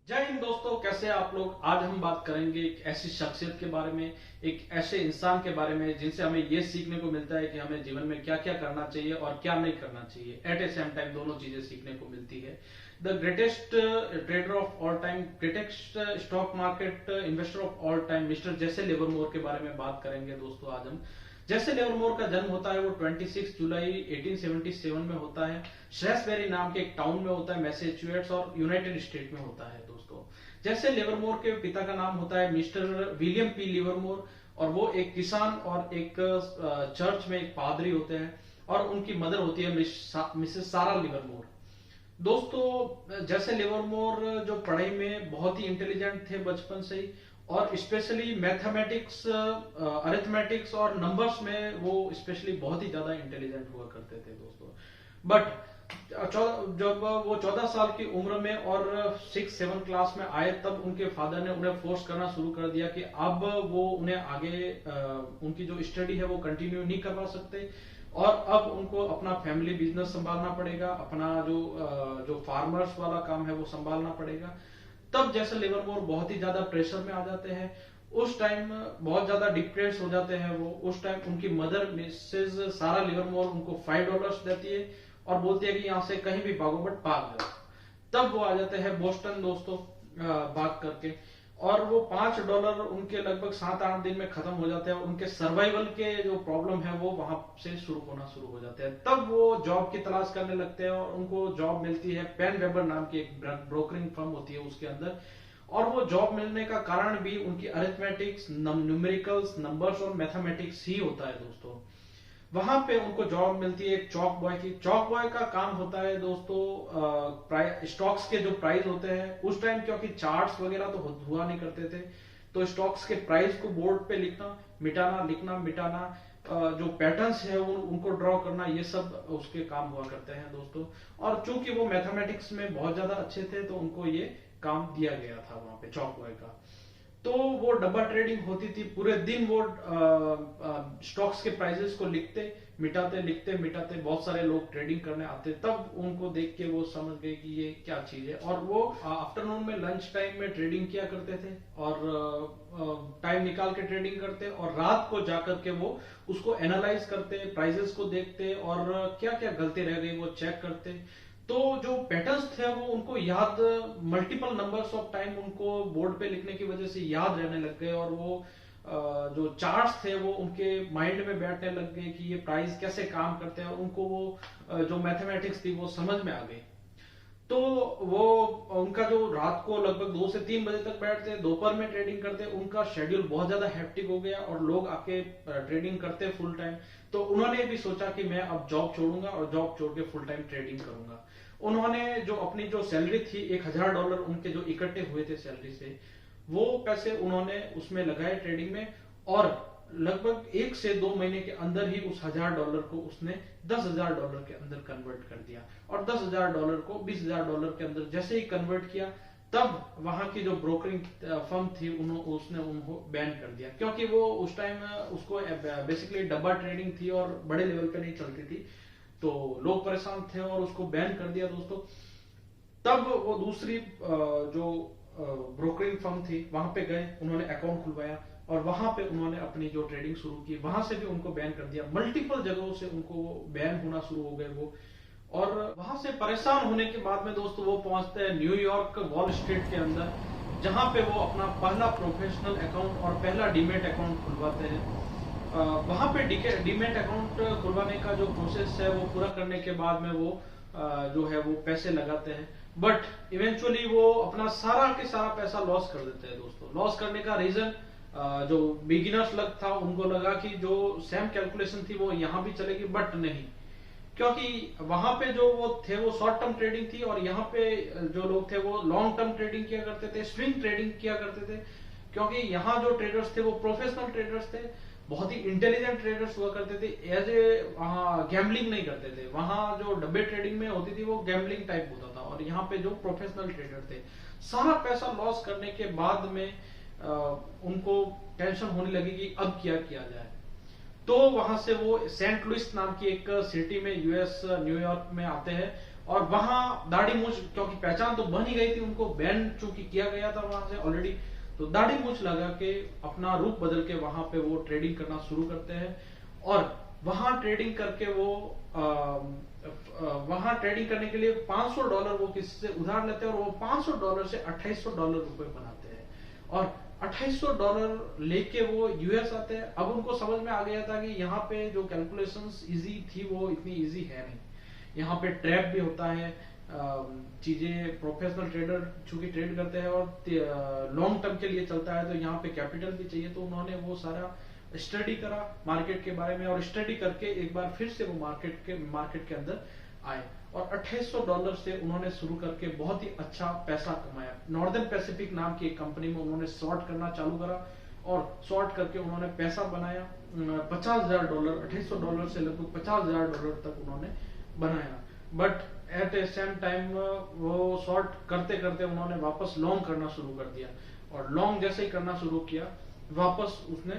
जय हिंद दोस्तों, कैसे हैं आप लोग। आज हम बात करेंगे एक ऐसी शख्सियत के बारे में, एक ऐसे इंसान के बारे में जिनसे हमें ये सीखने को मिलता है कि हमें जीवन में क्या क्या करना चाहिए और क्या नहीं करना चाहिए। एट ए सेम टाइम दोनों चीजें सीखने को मिलती है। The greatest trader of all time, greatest stock market investor of all time, mister जेसे लिवरमोर के बारे में बात करेंगे दोस्तों आज हम। जैसे लिवरमोर का जन्म होता है वो 26 जुलाई 1877 में होता है। श्रेसबेरी नाम के एक टाउन में होता है, मैसेच्यूसेट्स और यूनाइटेड स्टेट में होता है दोस्तों। जैसे लिवरमोर के पिता का नाम होता है मिस्टर विलियम पी लिवरमोर, और वो एक किसान और एक चर्च में एक पादरी होते हैं, और उनकी मदर होती है मिसेस सारा लिवरमोर। दोस्तों, जैसे लिवरमोर जो पढ़ाई में बहुत ही इंटेलिजेंट थे बचपन से ही, और स्पेशली मैथमेटिक्स, अरिथमेटिक्स और नंबर्स में वो स्पेशली बहुत ही ज्यादा इंटेलिजेंट हुआ करते थे दोस्तों। बट जब वो 14 साल की उम्र में और 6-7 क्लास में आए, तब उनके फादर ने उन्हें फोर्स करना शुरू कर दिया कि अब वो उन्हें आगे उनकी जो स्टडी है वो कंटिन्यू नहीं करवा सकते, और अब उनको अपना फैमिली बिजनेस संभालना पड़ेगा, अपना जो फार्मर्स वाला काम है वो संभालना पड़ेगा। तब जैसे लिवरमोर बहुत ही ज्यादा प्रेशर में आ जाते हैं। उस टाइम बहुत ज्यादा डिप्रेस हो जाते हैं वो। उस टाइम उनकी मदर मिसेज सारा लिवरमोर उनको $5 देती है और बोलती है कि यहाँ से कहीं भी भागो, बट भाग जाओ। तब वो आ जाते हैं बोस्टन दोस्तों, भाग करके। और वो $5 उनके लगभग 7-8 दिन में खत्म हो जाते हैं। उनके सर्वाइवल के जो प्रॉब्लम है वो वहां से शुरू होना शुरू हो जाते हैं। तब वो जॉब की तलाश करने लगते हैं, और उनको जॉब मिलती है पेन वेबर नाम की एक ब्रोकरिंग फर्म होती है उसके अंदर। और वो जॉब मिलने का कारण भी उनकी अरिथमेटिक्स, न्यूमेरिकल्स, नंबर्स और मैथमेटिक्स ही होता है दोस्तों। वहां पे उनको जॉब मिलती है एक चौक बॉय की। चौक बॉय का काम होता है दोस्तों, स्टॉक्स के जो प्राइस होते हैं उस टाइम, क्योंकि चार्ट्स वगैरह तो हुआ नहीं करते थे, तो स्टॉक्स के प्राइस को बोर्ड पे लिखना मिटाना, लिखना मिटाना, जो पैटर्न्स है उनको ड्रॉ करना, ये सब उसके काम हुआ करते हैं दोस्तों। और चूंकि वो मैथमेटिक्स में बहुत ज्यादा अच्छे थे, तो उनको ये काम दिया गया था वहां पे चौक बॉय का। तो वो डब्बा ट्रेडिंग होती थी, पूरे दिन वो स्टॉक्स के प्राइसेस को लिखते मिटाते, लिखते मिटाते। बहुत सारे लोग ट्रेडिंग करने आते, तब उनको देख के वो समझ गए कि ये क्या चीज है। और वो आफ्टरनून में लंच टाइम में ट्रेडिंग किया करते थे, और टाइम निकाल के ट्रेडिंग करते, और रात को जाकर के वो उसको एनालाइज करते, प्राइसेस को देखते, और क्या क्या गलती रह गई वो चेक करते। तो जो पैटर्न्स थे वो उनको याद, मल्टीपल नंबर्स ऑफ टाइम उनको बोर्ड पे लिखने की वजह से याद रहने लग गए, और वो जो चार्ट्स थे वो उनके माइंड में बैठने लग गए कि ये प्राइस कैसे काम करते हैं, और उनको वो जो मैथमेटिक्स थी वो समझ में आ गई। तो वो उनका जो रात को लगभग 2 से 3 बजे तक बैठते, दोपहर में ट्रेडिंग करते, उनका शेड्यूल बहुत ज्यादा हेक्टिक हो गया, और लोग आके ट्रेडिंग करते फुल टाइम। तो उन्होंने भी सोचा कि मैं अब जॉब छोड़ूंगा, और जॉब छोड़ के फुल टाइम ट्रेडिंग करूंगा। उन्होंने जो अपनी जो सैलरी थी, $1000 उनके जो इकट्ठे हुए थे सैलरी से, वो पैसे उन्होंने उसमें लगाए ट्रेडिंग में। और लगभग 1 से 2 महीने के अंदर ही उस $1000 को उसने $10,000 के अंदर कन्वर्ट कर दिया। और $10,000 को $20,000 के अंदर जैसे ही कन्वर्ट किया, तब वहां की जो ब्रोकरिंग फर्म थी उसने उनको बैन कर दिया, क्योंकि वो उस टाइम उसको बेसिकली डब्बा ट्रेडिंग थी और बड़े लेवल पे नहीं चलती थी, तो लोग परेशान थे और उसको बैन कर दिया दोस्तों। तब वो दूसरी जो ब्रोकरिंग फर्म थी वहां पे गए, उन्होंने अकाउंट खुलवाया, और वहां पे उन्होंने अपनी जो ट्रेडिंग शुरू की, वहां से भी उनको बैन कर दिया। मल्टीपल जगहों से उनको बैन होना शुरू हो गए वो। और वहां से परेशान होने के बाद में दोस्तों वो पहुंचते हैं न्यूयॉर्क वॉल स्ट्रीट के अंदर, जहां पे वो अपना पहला प्रोफेशनल अकाउंट और पहला डीमेट अकाउंट खुलवाते हैं। वहां पे डीमेट अकाउंट खुलवाने का जो प्रोसेस है वो पूरा करने के बाद में वो जो है वो पैसे लगाते हैं, बट इवेंचुअली वो अपना सारा के सारा पैसा लॉस कर देते हैं दोस्तों। लॉस करने का रीजन, जो बिगिनर्स लग था उनको लगा कि जो सेम कैलकुलेशन थी वो यहाँ भी चलेगी, बट नहीं, क्योंकि वहां पे जो वो थे वो शॉर्ट टर्म ट्रेडिंग थी, और यहाँ पे जो लोग थे वो लॉन्ग टर्म ट्रेडिंग किया करते थे, स्विंग ट्रेडिंग किया करते थे। क्योंकि यहाँ जो ट्रेडर्स थे वो प्रोफेशनल ट्रेडर्स थे, बहुत ही इंटेलिजेंट ट्रेडर्स हुआ करते थे। एज ए वहाँ गैम्बलिंग नहीं करते थे, वहां जो डब्बे ट्रेडिंग में होती थी वो गैम्बलिंग टाइप होता था। और यहाँ पे जो प्रोफेशनल ट्रेडर थे, सारा पैसा लॉस करने के बाद में उनको टेंशन होने लगी कि अब क्या किया जाए। तो वहां से वो सेंट लुइस नाम की एक सिटी में, यूएस न्यूयॉर्क में आते हैं, और वहां दाढ़ी मूछ, क्योंकि पहचान तो बन ही गई थी, उनको बैन चूंकि किया गया था वहां से ऑलरेडी, तो दाढ़ी मूछ लगा के अपना रूप बदल के वहां पे वो ट्रेडिंग करना शुरू करते हैं। और वहां ट्रेडिंग करके वो वहां ट्रेडिंग करने के लिए $500 वो किसी से उधार लेते हैं, और वो $500 से $2800 रुपए बनाते हैं। और $2800 लेके वो यूएस आते हैं। अब उनको समझ में आ गया था कि यहाँ पे जो कैलकुलेशंस इजी थी वो इतनी इजी है नहीं, यहाँ पे ट्रैप भी होता है, चीजें प्रोफेशनल ट्रेडर चूंकि ट्रेड करते हैं और लॉन्ग टर्म के लिए चलता है, तो यहाँ पे कैपिटल भी चाहिए। तो उन्होंने वो सारा स्टडी करा मार्केट के बारे में, और स्टडी करके एक बार फिर से वो मार्केट के अंदर आए, और $2800 से उन्होंने शुरू करके बहुत ही अच्छा पैसा कमाया। नॉर्दर्न पैसिफिक नाम की एक कंपनी में उन्होंने शॉर्ट करना चालू करा, और शॉर्ट करके उन्होंने पैसा बनाया $50,000, $2800 से लगभग $50,000 तक उन्होंने बनाया। But at A same time वो शॉर्ट करते करते उन्होंने वापस लॉन्ग करना शुरू कर दिया, और लॉन्ग जैसे ही करना शुरू किया, वापस उसने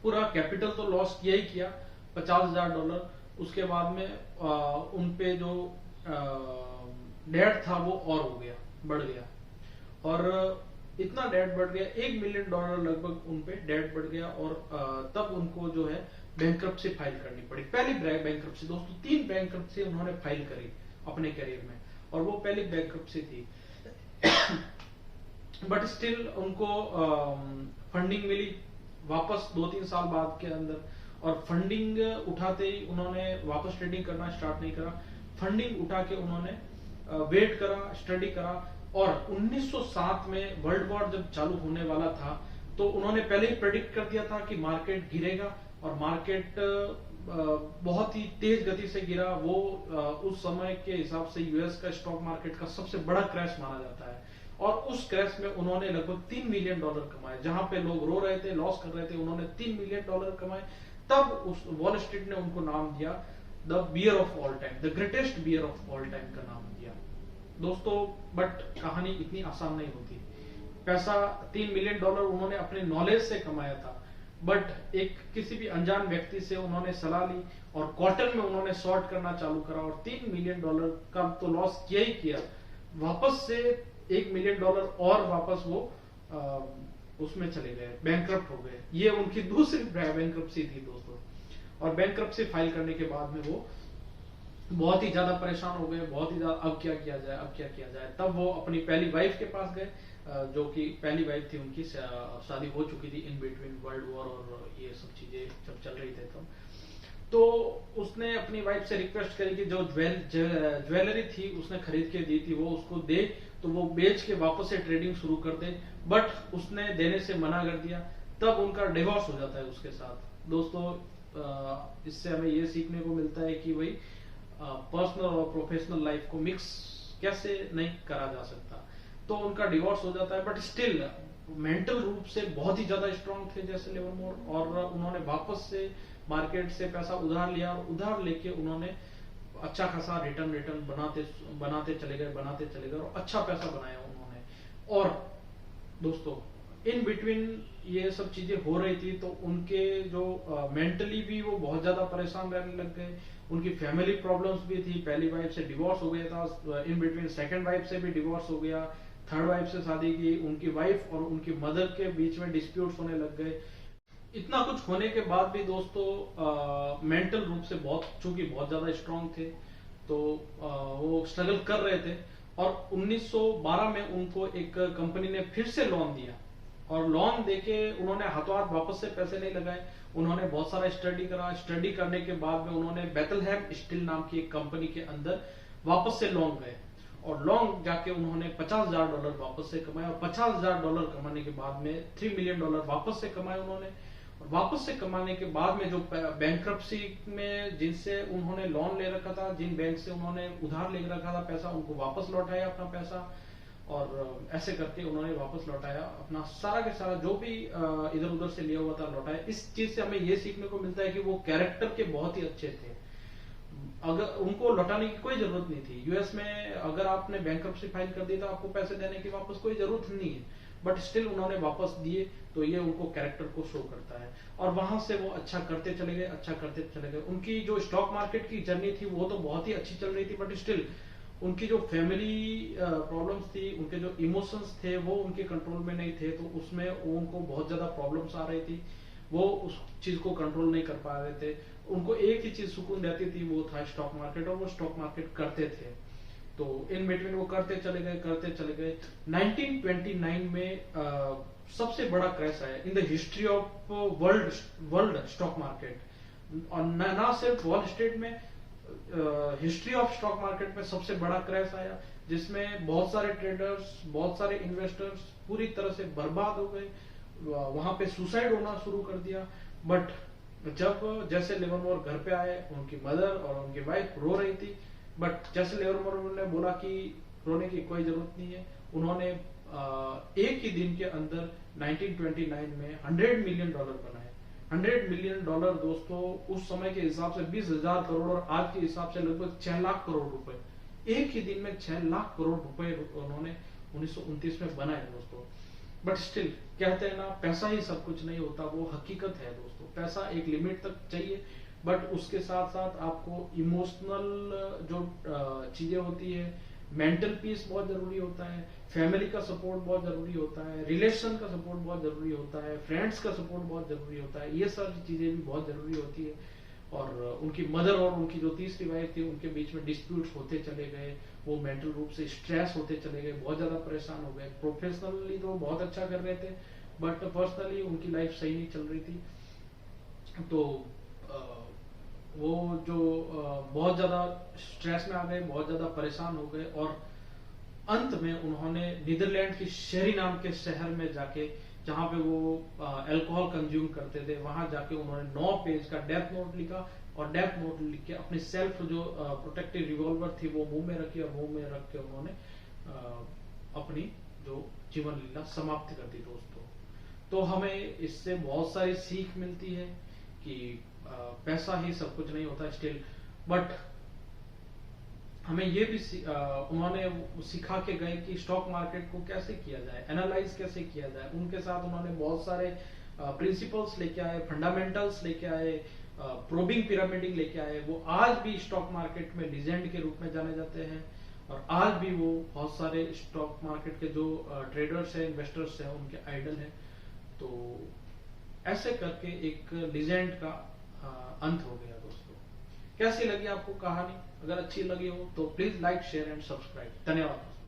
पूरा कैपिटल तो लॉस किया ही किया, $50,000। उसके बाद में उन पे जो डेट था वो और हो गया, बढ़ गया, और इतना डेट बढ़ गया, $1 मिलियन लगभग उन पे डेट बढ़ गया। और तब उनको जो है बैंक्रप्सी फाइल करनी पड़ी। पहली बैंक्रप्सी दोस्तों, 3 बैंक्रप्सी उन्होंने फाइल करी अपने करियर में, और वो पहली बैंक्रप्सी थी। बट स्टिल उनको फंडिंग मिली वापस 2-3 साल बाद के अंदर, और फंडिंग उठाते ही उन्होंने वापस ट्रेडिंग करना स्टार्ट नहीं करा। फंडिंग उठा के उन्होंने वेट करा, स्टडी करा, और 1907 में वर्ल्ड वॉर जब चालू होने वाला था, तो उन्होंने पहले ही प्रेडिक्ट कर दिया था कि मार्केट गिरेगा, और मार्केट बहुत ही तेज गति से गिरा। वो उस समय के हिसाब से यूएस का स्टॉक मार्केट का सबसे बड़ा क्रैश माना जाता है, और उस क्रैश में उन्होंने लगभग $3 मिलियन कमाए। जहां पे लोग रो रहे थे, लॉस कर रहे थे, उन्होंने $3 मिलियन कमाए। तब उस वॉल स्ट्रीट ने उनको नाम दिया the bear of all time, the greatest bear of all time का नाम दिया दोस्तों। बट कहानी इतनी आसान नहीं होती। पैसा $3 मिलियन उन्होंने अपने नॉलेज से कमाया था, बट एक किसी भी अनजान व्यक्ति से उन्होंने सलाह ली, और क्वार्टर में उन्होंने शॉर्ट करना चालू करा, और $3 मिलियन का तो लॉस किया ही किया, वापस से $1 मिलियन और वापस वो उसमें चले गए, बैंकरप्ट हो गए। ये उनकी दूसरी बैंकरप्सी थी दोस्तों। और बैंकरप्सी फाइल करने के बाद में वो बहुत ही ज्यादा परेशान हो गए, बहुत ही ज्यादा, अब क्या किया जाए, अब क्या किया जाए। तब वो अपनी पहली वाइफ के पास गए, जो कि पहली वाइफ थी उनकी, शादी हो चुकी थी इन बिटवीन वर्ल्ड वॉर और ये सब चीजें जब चल रही थे तब। तो उसने अपनी वाइफ से रिक्वेस्ट करी कि जो ज्वेलरी थी उसने खरीद के दी थी वो उसको दे, तो वो बेच के वापस से ट्रेडिंग शुरू कर दे। बट उसने देने से मना कर दिया। तब उनका डिवोर्स हो जाता है उसके साथ। दोस्तों इससे हमें ये सीखने को मिलता है कि भाई पर्सनल और प्रोफेशनल लाइफ को मिक्स कैसे नहीं करा जा सकता। तो उनका डिवोर्स हो जाता है, बट स्टिल मेंटल रूप से बहुत ही ज्यादा स्ट्रांग थे जैसे लिवरमोर, और उन्होंने वापस से मार्केट से पैसा उधार लिया, और उधार लेके उन्होंने अच्छा खासा रिटर्न बनाते चले गए और अच्छा पैसा बनाया उन्होंने। और दोस्तों इन बिटवीन ये सब चीजें हो रही थी, तो उनके जो मेंटली भी वो बहुत ज्यादा परेशान रहने लग गए। उनकी फैमिली प्रॉब्लम्स भी थी, पहली वाइफ से डिवोर्स हो गया था, इन बिटवीन सेकंड वाइफ से भी डिवोर्स हो गया, थर्ड वाइफ से शादी की, उनकी वाइफ और उनकी मदर के बीच में डिस्प्यूट्स होने लग गए। इतना कुछ होने के बाद भी दोस्तों मेंटल रूप से चूंकि बहुत ज्यादा स्ट्रांग थे, तो वो स्ट्रगल कर रहे थे। और 1912 में उनको एक कंपनी ने फिर से लोन दिया, और लोन देके उन्होंने हाथों हाथ वापस से पैसे नहीं लगाए। उन्होंने बहुत सारा स्टडी करा, स्टडी करने के बाद में उन्होंने बेथलहैम स्टील नाम की एक कंपनी के अंदर वापस से लोन गए, और लोन जाके उन्होंने $50,000 वापस से कमाए। और $50,000 कमाने के बाद में $3 मिलियन वापस से कमाए उन्होंने। और वापस से कमाने के बाद में जो बैंक्रप्सी में जिनसे उन्होंने लोन ले रखा था, जिन बैंक से उन्होंने उधार ले रखा था पैसा, उनको वापस लौटाया अपना पैसा, और ऐसे करके उन्होंने वापस लौटाया अपना सारा के सारा जो भी इधर उधर से लिया हुआ था लौटाया। इस चीज से हमें ये सीखने को मिलता है कि वो कैरेक्टर के बहुत ही अच्छे थे। अगर उनको लौटाने की कोई जरूरत नहीं थी। यूएस में अगर आपने बैंक्रप्सी फाइल कर दी तो आपको पैसे देने की वापस कोई जरूरत नहीं है। बट स्टिल उन्होंने वापस दिए, तो ये उनको कैरेक्टर को शो करता है। और वहां से वो अच्छा करते चले गए, अच्छा करते चले गए। उनकी जो स्टॉक मार्केट की जर्नी थी वो तो बहुत ही अच्छी चल रही थी, बट स्टिल उनकी जो फैमिली प्रॉब्लम्स थी, उनके जो इमोशंस थे वो उनके कंट्रोल में नहीं थे, तो उसमें उनको बहुत ज्यादा प्रॉब्लम्स आ रही थी। वो उस चीज को कंट्रोल नहीं कर पा रहे थे। उनको एक ही चीज सुकून देती थी, वो था स्टॉक मार्केट, और वो स्टॉक मार्केट करते थे। तो इन बिटवीन वो करते चले गए, करते चले गए। 1929 में सबसे बड़ा क्रैश आया in the history of world stock market. और ना सिर्फ वॉल स्ट्रीट में, हिस्ट्री ऑफ स्टॉक मार्केट में सबसे बड़ा क्रैश आया, जिसमें बहुत सारे ट्रेडर्स, बहुत सारे इन्वेस्टर्स पूरी तरह से बर्बाद हो गए। वहां पे सुसाइड होना शुरू कर दिया। बट जब जैसे लिवरमोर घर पे आए, उनकी मदर और उनकी वाइफ रो रही थी, बट जैसे लिवरमोर ने बोला कि रोने की कोई जरूरत नहीं है, उन्होंने एक ही दिन के अंदर 1929 में $100 मिलियन बनाए। $100 मिलियन दोस्तों उस समय के हिसाब से 20,000 करोड़, और आज के हिसाब से लगभग 6 लाख करोड़ रुपए। एक ही दिन में 6 लाख करोड़ रुपए उन्होंने 1929 में बनाए दोस्तों। बट स्टिल कहते हैं ना, पैसा ही सब कुछ नहीं होता, वो हकीकत है दोस्तों। पैसा एक लिमिट तक चाहिए, बट उसके साथ साथ आपको इमोशनल जो चीजें होती है, मेंटल पीस बहुत जरूरी होता है, फैमिली का सपोर्ट बहुत जरूरी होता है, रिलेशन का सपोर्ट बहुत जरूरी होता है, फ्रेंड्स का सपोर्ट बहुत जरूरी होता है। ये सारी चीजें भी बहुत जरूरी होती है। और उनकी मदर और उनकी जो तीसरी वाइफ थी, उनके बीच में डिस्प्यूट्स होते चले गए। वो मेंटल रूप से स्ट्रेस होते चले गए, बहुत ज्यादा परेशान हो गए। प्रोफेशनली तो बहुत अच्छा कर रहे थे, बट पर्सनली उनकी लाइफ सही नहीं चल रही थी। तो वो जो बहुत ज्यादा स्ट्रेस में आ गए, बहुत ज्यादा परेशान हो गए, और अंत में उन्होंने नीदरलैंड की शेरी नाम के शहर में जाके, जहां पे वो अल्कोहल कंज्यूम करते थे, वहां जाके उन्होंने 9 पेज का डेथ नोट लिखा। और डेथ नोट लिख के अपनी सेल्फ जो प्रोटेक्टिव रिवॉल्वर थी वो मुंह में रखी, और मुंह में रख के उन्होंने अपनी जो जीवन लीला समाप्त कर दी दोस्तों। तो हमें इससे बहुत सारी सीख मिलती है कि पैसा ही सब कुछ नहीं होता स्टिल, बट हमें ये भी उन्होंने सिखा के गए कि स्टॉक मार्केट को कैसे किया जाए, एनालाइज कैसे किया जाए। उनके साथ उन्होंने बहुत सारे प्रिंसिपल्स लेके आए, फंडामेंटल्स लेके आए, प्रोबिंग पिरामिडिंग लेके आए। वो आज भी स्टॉक मार्केट में लीजेंड के रूप में जाने जाते हैं, और आज भी वो बहुत सारे स्टॉक मार्केट के जो ट्रेडर्स हैं, इन्वेस्टर्स हैं, उनके आइडल हैं। तो ऐसे करके एक लीजेंड का अंत हो गया दोस्तों। कैसी लगी आपको कहानी? अगर अच्छी लगी हो तो please like, share and subscribe. धन्यवाद।